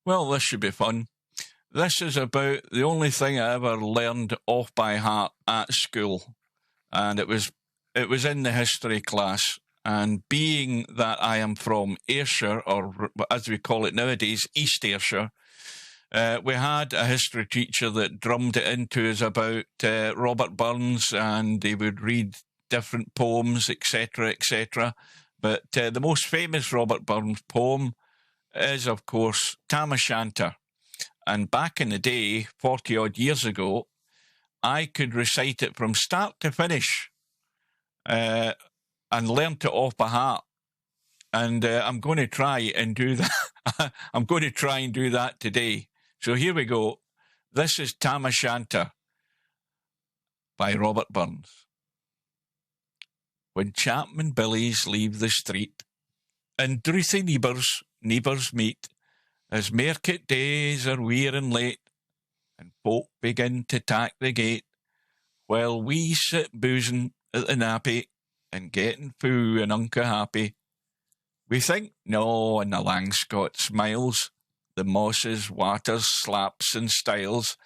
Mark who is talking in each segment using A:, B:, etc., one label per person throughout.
A: Well, this should be fun. This is about the only thing I ever learned off by heart at school, and it was in the history class. And being that I am from Ayrshire, or as we call it nowadays, East Ayrshire, we had a history teacher that drummed it into us about Robert Burns, and he would read different poems, etc., etc. But the most famous Robert Burns poem is, of course, Tam Shanter. And back in the day, 40-odd years ago, I could recite it from start to finish and learnt it off by heart. And I'm going to try and do that. I'm going to try and do that today. So here we go. This is Tam Shanter by Robert Burns. When Chapman Billies leave the street and drouthy neighbours meet, as market days are weir and late, and folk begin to tack the gate, while we sit boozing at the nappy and getting fou and unca happy, we think no, and the Langscott smiles, the mosses, waters, slaps and stiles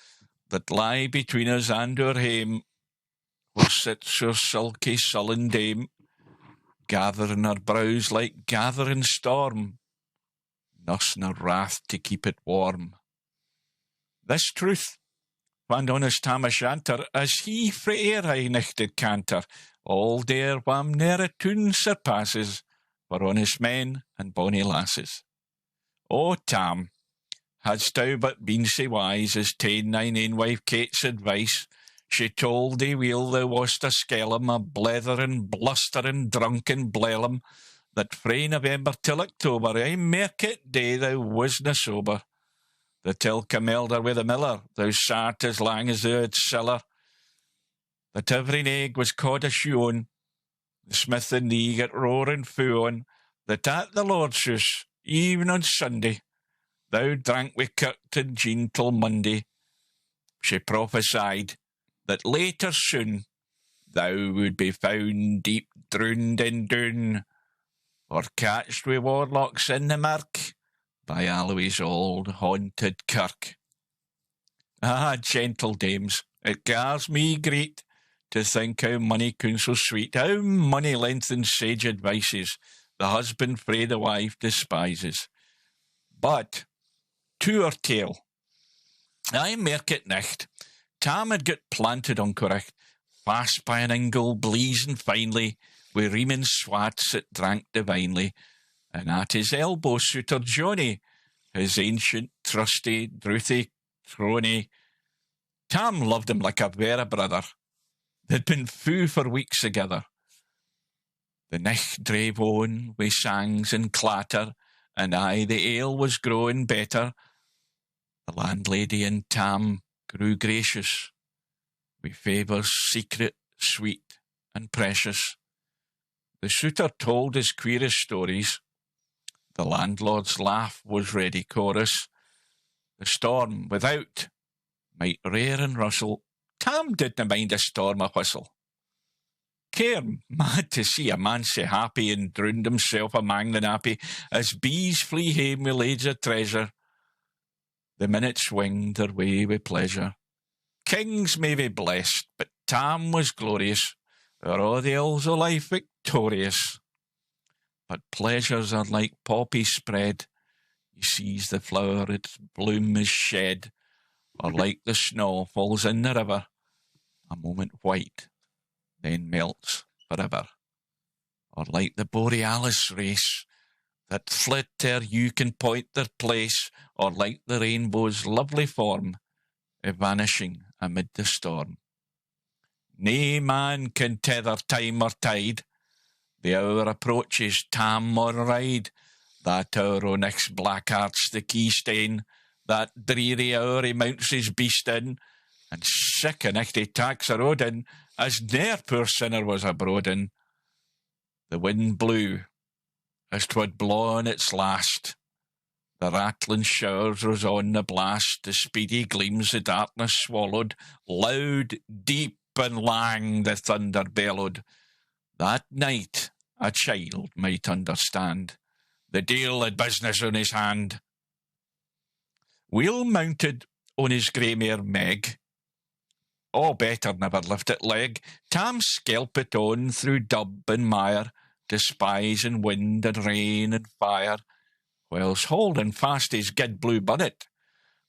A: that lie between us and our hame, where sits our sulky sullen dame, gathering her brows like gathering storm, nursing her wrath to keep it warm. This truth, fand honest Tam Shanter, as he frae air I nichted canter, all dare wham ne'er a tune surpasses, for honest men and bonny lasses. O Tam, hadst thou but been sae wise as ta'en thine ain wife Kate's advice, she told thee weel thou wast a skellum, a bletherin', blusterin', drunken blellum, that frae November till October, aye market day thou wasna sober. The tilka melder wi' the miller, thou sat as lang as thou had siller. That every egg was caught a shoon, the smith and thee got roaring fou on, that at the Lord's hoose, even on Sunday, thou drank wi' kirk and Jean till Monday. She prophesied that later soon thou would be found deep drowned in Doon, or catched wi' warlocks in the mirk by Alloway's old haunted kirk. Ah, gentle dames, it gars me great to think how money can so sweet, how money lengthens sage advices, the husband frae the wife despises. But, to our tale, I market nicht, Tam had got planted on correct, fast by an ingle bleezing finely, wi' reemin swats that drank divinely, and at his elbow suitor Johnny, his ancient, trusty, drouthy crony. Tam loved him like a vera brother. They'd been fou for weeks together. The nicht drave on wi' sangs and clatter, and aye, the ale was growing better. The landlady and Tam grew gracious, wi' favours secret, sweet, and precious. The suitor told his queerest stories. The landlord's laugh was ready chorus. The storm without might rear and rustle. Tam didna mind a storm a whistle. Care mad to see a man sae happy and drowned himself amang the nappy, as bees flee hame wi' lades of treasure. The minutes winged their way wi' pleasure. Kings may be blessed, but Tam was glorious, o'er a' the ills o' life victorious. But pleasures are like poppies spread, he sees the flower its bloom is shed, or like the snow falls in the river, a moment white, then melts forever. Or like the borealis race, that flit ere you can point their place, or like the rainbow's lovely form, evanishing amid the storm. Nae man can tether time or tide, the hour approaches, Tam or ride, that hour o' nicht's black heart's the keystane, that dreary hour he mounts his beast in, and sick a nicht he tacks a road in, as ne'er poor sinner was abroad in. The wind blew, as 'twould blaw on its last, the rattling showers rose on the blast, the speedy gleams the darkness swallowed, loud, deep, and lang the thunder bellowed. That night a child might understand, the deil had business on his hand. wheel mounted on his grey mare Meg. Oh, better never lift it leg. Tam skelpit on through dub and mire, despising wind and rain and fire, whilst holding fast his gid blue bonnet,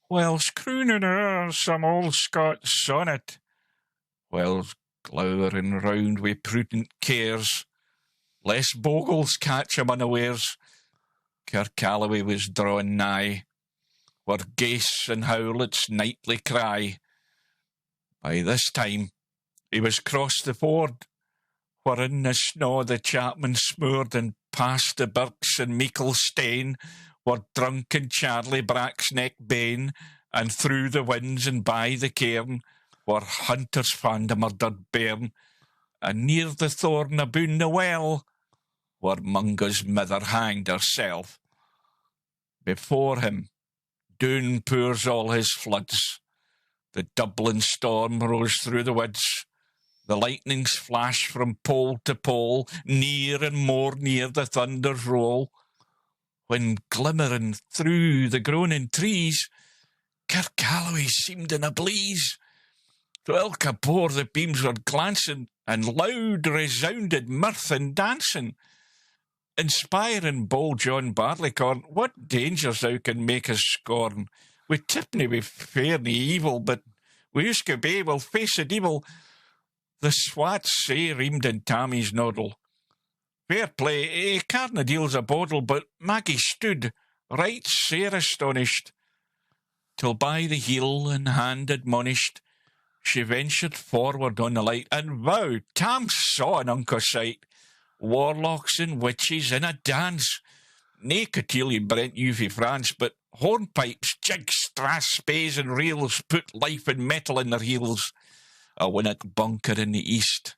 A: whilst crooning o'er some old Scots sonnet, whilst glowering round wi' prudent cares, lest bogles catch him unawares. Kirk Alloway was drawing nigh, where ghasts and howlets nightly cry. By this time he was crossed the ford, where in the snow the chapmen smoored, and past the birks and meikle stane, where drunken Charlie Bracksneck bane, and through the winds and by the cairn, where hunters fand a murdered bairn, and near the thorn aboon the well, where Mungo's mither hanged herself. Before him doon pours all his floods. The Dublin storm rose through the woods. The lightnings flash from pole to pole, near and more near the thunders roll. When glimmering through the groaning trees, Kirk Alloway seemed in a blaze. To ilka bore the beams were glancing, and loud resounded mirth and dancing. Inspiring bold John Barleycorn, what dangers thou can make us scorn. We tipney wi' fair ni evil, but we Uskabay will face the devil. The swats say reamed in Tammy's noddle. Fair play, carna deals a bodle, but Maggie stood, right sair astonished, till by the heel and hand admonished, she ventured forward on the light, and vow, Tam saw an unco sight. Warlocks and witches in a dance. Nae cotillion brent you fi France, but hornpipes, jigs, strass, spaes and reels put life and metal in their heels. A winnock bunker in the east,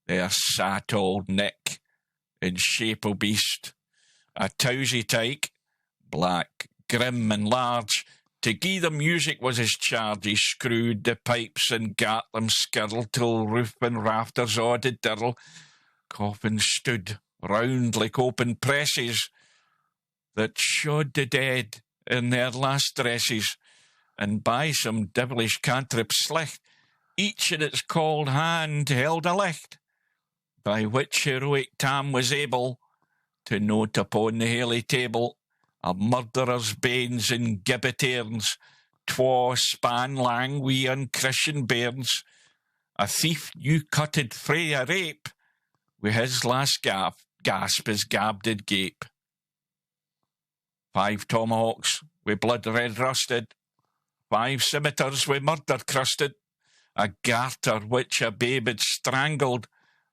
A: there sat old Nick, in shape o' beast, a towsy tyke, black, grim and large. To gie them music was his charge. He screwed the pipes and gat them skirl, till roof and rafters a' did dirl. Coffins stood round like open presses, that showed the dead in their last dresses, and by some devilish cantrip slicht, each in its cold hand held a licht, by which heroic Tam was able to note upon the haly table a murderer's banes and gibbetairns, twa span lang wi' unchristian bairns, a thief new cutted frae a rape, wi' his last gasp his gab did gape. 5 tomahawks wi' blood red rusted, 5 scimitars wi' murder crusted, a garter which a babe had strangled,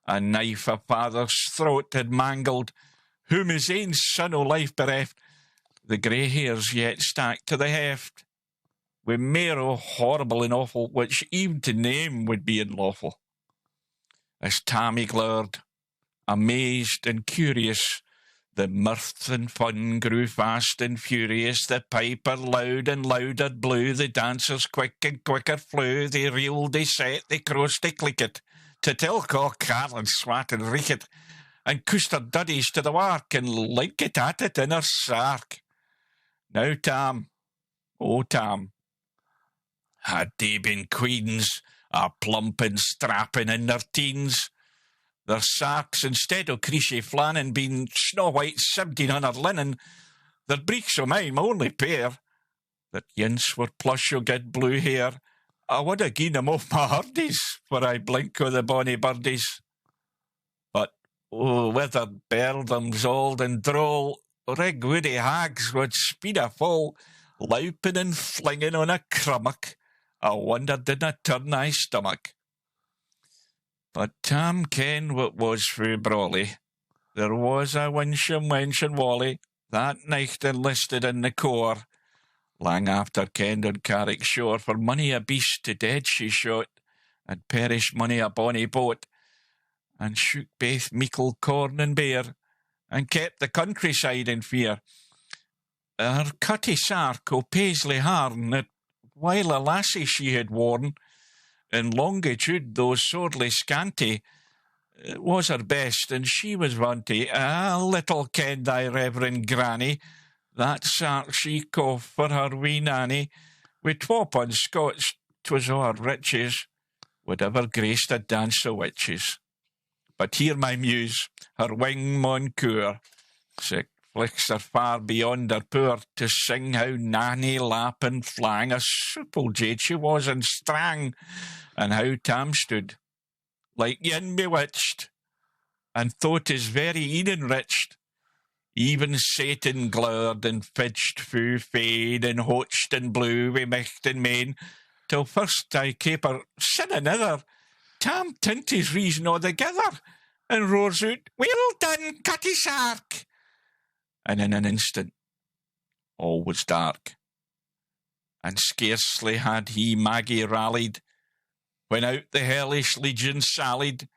A: a knife a father's throat had mangled, whom his ain son o' life bereft, the grey hairs yet stacked to the heft, wi' mair o' horrible and awful, which even to name would be unlawful. As Tammy glowered, amazed and curious, the mirth and fun grew fast and furious. The piper loud and louder blew, the dancers quick and quicker flew. They reeled, they set, they crossed, they clicked, to tell caw Carl and swat and reekit, and coosed her duddies to the wark, and linkit at it in her sark. Now Tam, oh Tam, had they been queens, a plump and strapping in their teens, their sarks, instead o' creeshy flannin, been snow-white sibding on her linen, their breeks o' mine, my only pair, that yince were plush o' good blue hair, I would ha' gi'en them off my hardies, for I blink o' the bonny birdies. But, oh, withered beardoms old and droll, rig woody hags would speed a fall, louping and flinging on a crummock, I wonder didna turn thy stomach. But Tam ken what was frae brawly. There was a winsham wench and Wally, that nicht enlisted in the corps, lang after kenned on Carrick shore, for money a beast to dead she shot, and perished money a bonny boat, and shook baith meikle corn and bear, and kept the countryside in fear. Her cutty sark o' paisley harn, that while a lassie she had worn, in longitude though sorely scanty, was her best, and she was vaunty. Ah, little kenned thy reverend granny, that sark she cough for her wee nanny, wi' 12 Scots, 'twas o' her riches, would ever graced a dance o' witches. But hear my muse, her wing maun cour, sic flicks are far beyond her poor, to sing how Nanny lap and flang, a supple jade she was and strang, and how Tam stood, like yin bewitched, and thought his very een enriched. Even Satan glowered and fidged fu fade and hoached and blew wi' micht and main, till first I caper sin another. Tam tint his reason altogether, and roars out, "Well done, Cutty Sark!" And in an instant all was dark, and scarcely had he Maggie rallied, when out the hellish legion sallied,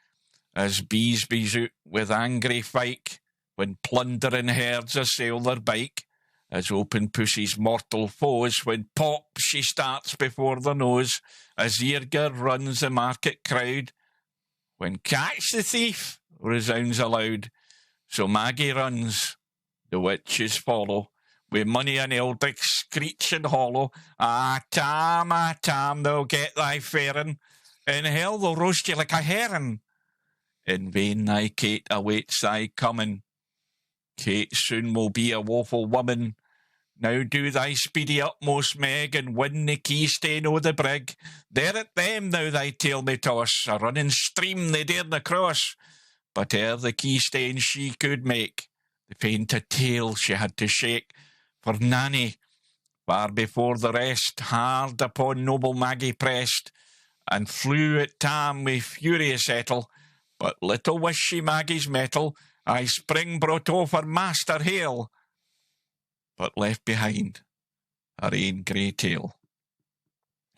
A: as bees bees out with angry fyke, when plundering herds assail their bike, as open pussy's mortal foes, when pop she starts before their nose, as eager runs the market crowd, when catch the thief resounds aloud. So Maggie runs, the witches follow, wi' money and eldrick screech and hollow. Ah, Tam, thou'll get thy faring, in hell they'll roast you like a herring. In vain thy Kate awaits thy coming, Kate soon will be a woeful woman. Now do thy speedy utmost, Meg, and win the key stain o' the brig. There at them now thy tail may toss, a running stream they darena cross. But ere the key stain she could make, the faint a tail she had to shake. For Nanny, far before the rest, hard upon noble Maggie pressed, and flew at Tam wi' furious ettle. But little wist she Maggie's mettle, aye spring brought off her master hale, but left behind her ain grey tail.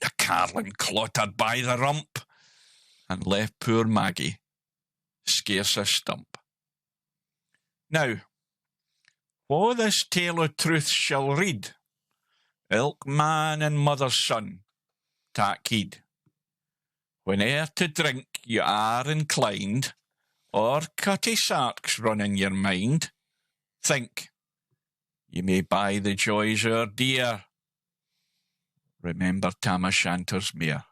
A: The carlin clottered by the rump, and left poor Maggie scarce a stump. Now, wha this tale o' truth shall read, ilk man and mother's son, tak heed. Whene'er to drink you are inclined, or Cutty Sarks run in your mind, think, you may buy the joys o'er dear. Remember Tam o' Shanter's mere.